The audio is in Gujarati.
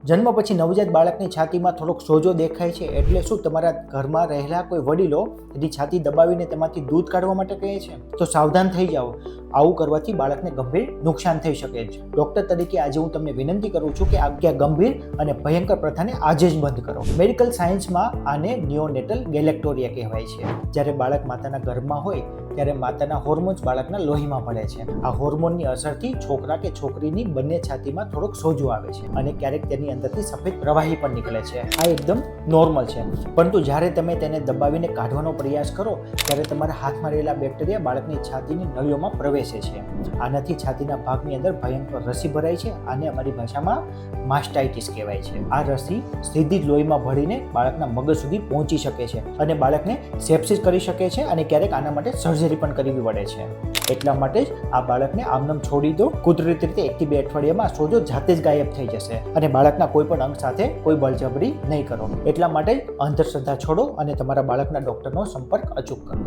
જન્મ પછી નવજાત બાળકની છાતીમાં થોડોક સોજો દેખાય છે એટલે શું તમારા ઘરમાં રહેલા કોઈ વડીલો એની છાતી દબાવીને તેમાંથી દૂધ કાઢવા માટે કહે છે? તો સાવધાન થઈ જાઓ, આવું કરવાથી બાળકને ગંભીર નુકસાન થઈ શકે છે. ડૉક્ટર તરીકે આજે હું તમને વિનંતી કરું છું કે આ ગંભીર અને ભયંકર પ્રથાને આજે જ બંધ કરો. મેડિકલ સાયન્સમાં આને નિયોનેટલ ગેલેક્ટોરિયા કહેવાય છે. જ્યારે બાળક માતાના ગર્ભમાં હોય ત્યારે માતાના હોર્મોન્સ બાળકના લોહીમાં ભળે છે. આ હોર્મોનની અસરથી છોકરા કે છોકરીની બંને છાતીમાં થોડોક સોજો આવે છે અને ક્યારેક તેની અંદરથી સફેદ પ્રવાહી પણ નીકળે છે. આ એકદમ નોર્મલ છે. પરંતુ જ્યારે તમે તેને દબાવીને કાઢવાનો પ્રયાસ કરો ત્યારે તમારા હાથમાં રહેલા બેક્ટેરિયા બાળકની છાતીની નળીઓમાં પ્રવેશે છે. આનાથી છાતીના ભાગની અંદર ભયંકર રસી ભરાય છે. આને અમારી ભાષામાં માસ્ટાઇટિસ કહેવાય છે. આ રસી સીધી જ લોહીમાં ભળીને બાળકના મગજ સુધી પહોંચી શકે છે અને બાળકને સેપ્સિસ કરી શકે છે અને ક્યારેક આના માટે સર્જરી પણ કરવી પડે છે. એટલા માટે જ આ બાળકને આમનામ છોડી દો. કુદરતી રીતે 1 થી 2 અઠવાડિયામાં સોજો જાતે જ ગાયબ થઈ જશે અને બાળકના કોઈ પણ અંગ સાથે કોઈ બળજબરી નહીં કરો. એટલા માટે અંધશ્રદ્ધા છોડો અને તમારા બાળકના ડૉક્ટરનો સંપર્ક અચૂક કરો.